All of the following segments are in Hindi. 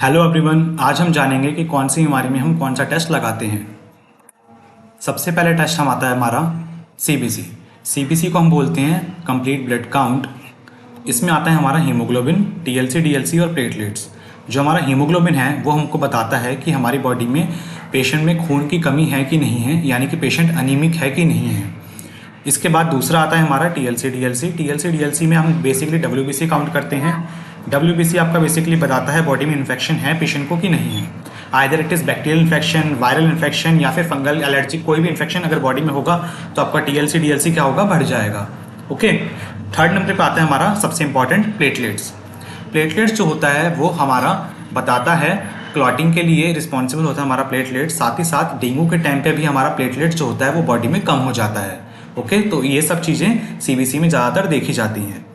हेलो एवरीवन, आज हम जानेंगे कि कौन सी बीमारी में हम कौन सा टेस्ट लगाते हैं। सबसे पहले टेस्ट हम आता है हमारा सीबीसी। सीबीसी को हम बोलते हैं कंप्लीट ब्लड काउंट। इसमें आता है हमारा हीमोग्लोबिन, टीएलसी, डीएलसी और प्लेटलेट्स। जो हमारा हीमोग्लोबिन है वो हमको बताता है कि हमारी बॉडी में पेशेंट में खून की कमी है कि नहीं है, यानी कि पेशेंट अनीमिक है कि नहीं है। इसके बाद दूसरा आता है हमारा टीएलसी, डीएलसी में हम बेसिकली डब्ल्यूबीसी काउंट करते हैं। डब्ल्यूबीसी आपका बेसिकली बताता है बॉडी में इन्फेक्शन है पेशेंट को कि नहीं है। Either it is bacterial infection, viral infection या फिर फंगल एलर्जी, कोई भी इन्फेक्शन अगर बॉडी में होगा तो आपका टीएलसी, डीएलसी क्या होगा, बढ़ जाएगा। ओके, थर्ड नंबर पे आता है हमारा सबसे इंपॉर्टेंट प्लेटलेट्स। प्लेटलेट्स जो होता है वो हमारा बताता है क्लॉटिंग के लिए रिस्पॉन्सिबल होता है हमारा प्लेटलेट। साथ ही साथ डेंगू के टाइम पे भी हमारा प्लेटलेट्स जो होता है वो बॉडी में कम हो जाता है। ओके, तो ये सब चीज़ें सीबीसी में ज़्यादातर देखी जाती हैं।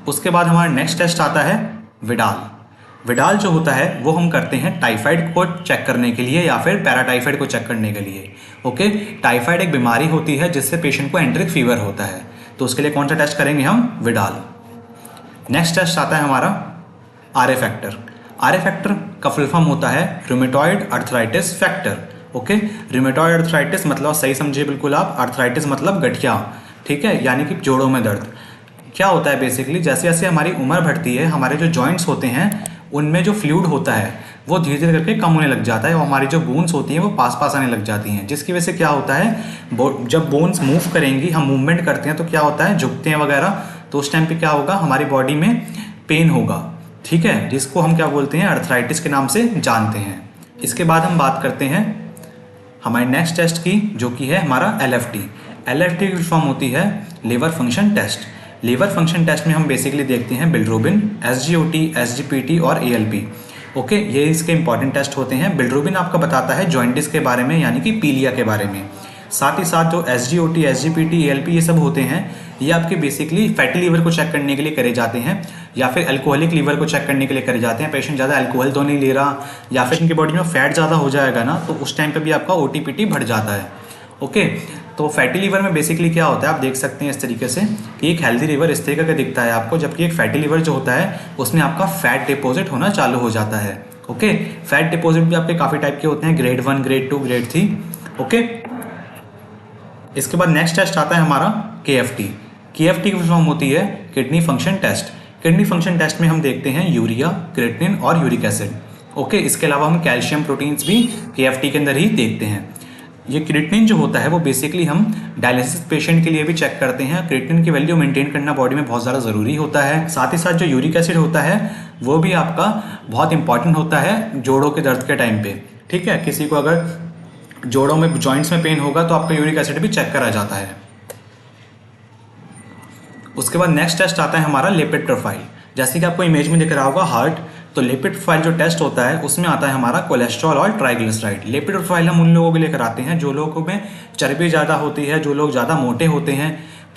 उसके बाद हमारा नेक्स्ट टेस्ट आता है विडाल। विडाल जो होता है वो हम करते हैं टाइफाइड को चेक करने के लिए या फिर पैराटाइफाइड को चेक करने के लिए। ओके, टाइफाइड एक बीमारी होती है जिससे पेशेंट को एंट्रिक फीवर होता है, तो उसके लिए कौन सा टेस्ट करेंगे हम, विडाल। नेक्स्ट टेस्ट आता है हमारा आरए फैक्टर। आरए फैक्टर का फुल फॉर्म होता है rheumatoid arthritis factor. Okay, rheumatoid arthritis मतलब सही समझिए बिल्कुल आप, अर्थराइटिस मतलब गठिया, ठीक है, यानी कि जोड़ों में दर्द। क्या होता है बेसिकली, जैसे जैसे हमारी उम्र बढ़ती है हमारे जो जॉइंट्स होते हैं उनमें जो फ्लूइड होता है वो धीरे धीरे करके कम होने लग जाता है और हमारी जो बोन्स होती हैं वो पास पास आने लग जाती हैं, जिसकी वजह से क्या होता है, जब बोन्स मूव करेंगी, हम मूवमेंट करते हैं तो क्या होता है, झुकते हैं वगैरह, तो उस टाइम पे क्या होगा, हमारी बॉडी में पेन होगा, ठीक है, जिसको हम क्या बोलते हैं, अर्थराइटिस के नाम से जानते हैं। इसके बाद हम बात करते हैं हमारे नेक्स्ट टेस्ट की, जो कि है हमारा एलएफटी। एलएफटी की फॉर्म होती है liver function test. Liver function test में हम बेसिकली देखते हैं बिलिरुबिन, एसजीओटी, एसजीपीटी और एएलपी। ओके, ये इसके इंपॉर्टेंट टेस्ट होते हैं। बिलिरुबिन आपका बताता है जॉइंटिस के बारे में, यानी कि पीलिया के बारे में। साथ ही साथ जो एसजीओटी, एसजीपीटी, एएलपी ये सब होते हैं, ये आपके बेसिकली फैटी लीवर को चेक करने के लिए करे जाते हैं या फिर अल्कोहलिक लीवर को चेक करने के लिए करे जाते हैं। पेशेंट ज़्यादा अल्कोहल तो नहीं ले रहा या फिर इनकी बॉडी में फैट ज़्यादा हो जाएगा ना, तो उस टाइम पे भी आपका ओटीपीटी बढ़ जाता है। ओके, तो फैटी लीवर में बेसिकली क्या होता है, आप देख सकते हैं इस तरीके से कि एक हेल्दी लीवर इस तरीके का दिखता है आपको, जबकि एक फैटी लीवर जो होता है उसमें आपका फैट डिपॉजिट होना चालू हो जाता है। ओके, फैट डिपॉजिट भी आपके काफ़ी टाइप के होते हैं, ग्रेड 1, ग्रेड 2, ग्रेड 3। ओके, इसके बाद नेक्स्ट टेस्ट आता है हमारा केएफटी। केएफटी की फॉर्म होती है kidney function test. Kidney function test में हम देखते हैं यूरिया, क्रेटिनिन और यूरिक एसिड। ओके, इसके अलावा हम कैल्शियम प्रोटीन्स भी केएफटी के अंदर ही देखते हैं। ये क्रेटिनिन जो होता है वो बेसिकली हम डायलिसिस पेशेंट के लिए भी चेक करते हैं। क्रेटिनिन की वैल्यू मेंटेन करना बॉडी में बहुत ज़्यादा ज़रूरी होता है। साथ ही साथ जो यूरिक एसिड होता है वो भी आपका बहुत इंपॉर्टेंट होता है जोड़ों के दर्द के टाइम पे, ठीक है। किसी को अगर जोड़ों में, जॉइंट्स में पेन होगा तो आपका यूरिक एसिड भी चेक करा जाता है। उसके बाद नेक्स्ट टेस्ट आता है हमारा लिपिड प्रोफाइल। जैसे कि आपको इमेज में दिख रहा होगा हार्ट, तो लिपिड प्रोफाइल जो टेस्ट होता है उसमें आता है हमारा कोलेस्ट्रॉल और ट्राइग्लिसराइड। लिपिड प्रोफाइल हम उन लोगों के लिए कराते हैं जो लोगों में चर्बी ज़्यादा होती है, जो लोग ज़्यादा मोटे होते हैं,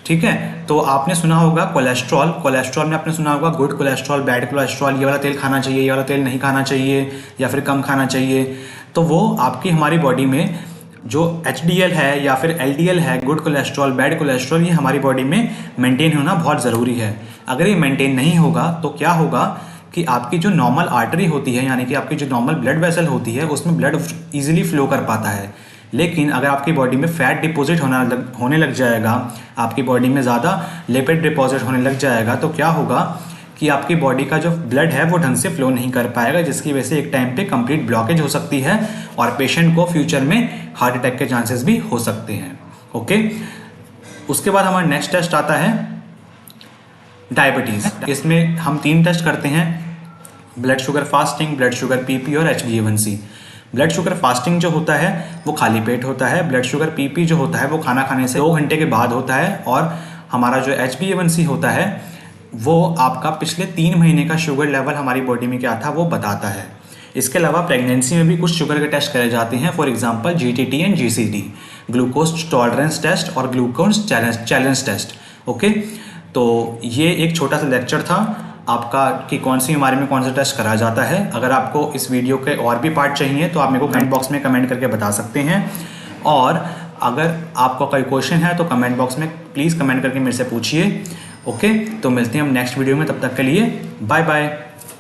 ठीक है। तो आपने सुना होगा कोलेस्ट्रॉल में आपने सुना होगा गुड कोलेस्ट्रॉल, बैड कोलेस्ट्रॉल, ये वाला तेल खाना चाहिए, ये वाला तेल नहीं खाना चाहिए या फिर कम खाना चाहिए। तो वो आपकी हमारी बॉडी में जो HDL है या फिर LDL है, गुड कोलेस्ट्रॉल, बैड कोलेस्ट्रॉल, ये हमारी बॉडी में मेंटेन होना बहुत ज़रूरी है। अगर ये मेंटेन नहीं होगा तो क्या होगा कि आपकी जो नॉर्मल आर्टरी होती है, यानी कि आपकी जो नॉर्मल ब्लड वेसल होती है, उसमें ब्लड ईजिली फ्लो कर पाता है। लेकिन अगर आपकी बॉडी में फैट डिपॉजिट होने लग जाएगा, आपकी बॉडी में ज़्यादा लिपिड डिपॉजिट होने लग जाएगा, तो क्या होगा कि आपकी बॉडी का जो ब्लड है वो ढंग से फ्लो नहीं कर पाएगा, जिसकी वजह से एक टाइम पे कंप्लीट ब्लॉकेज हो सकती है और पेशेंट को फ्यूचर में हार्ट अटैक के चांसेस भी हो सकते हैं। ओके, उसके बाद हमारा नेक्स्ट टेस्ट आता है डायबिटीज़। इसमें हम 3 टेस्ट करते हैं, blood sugar fasting, blood sugar PP और HbA1c। ब्लड शुगर फास्टिंग जो होता है वो खाली पेट होता है। ब्लड शुगर PP जो होता है वो खाना खाने से 2 घंटे के बाद होता है। और हमारा जो HbA1c होता है वो आपका पिछले 3 महीने का शुगर लेवल हमारी बॉडी में क्या था वो बताता है। इसके अलावा प्रेगनेंसी में भी कुछ शुगर के टेस्ट करे जाते हैं, for example GTT and GCT, glucose tolerance test और ग्लूकोज चैलेंज टेस्ट। ओके, तो ये एक छोटा सा लेक्चर था आपका कि कौन सी बीमारी में कौन सा टेस्ट करा जाता है। अगर आपको इस वीडियो के और भी पार्ट चाहिए तो आप मेरे को कमेंट बॉक्स में कमेंट करके बता सकते हैं, और अगर आपका कोई क्वेश्चन है तो कमेंट बॉक्स में प्लीज़ कमेंट करके मेरे से पूछिए। ओके, तो मिलते हैं हम नेक्स्ट वीडियो में, तब तक के लिए बाय बाय।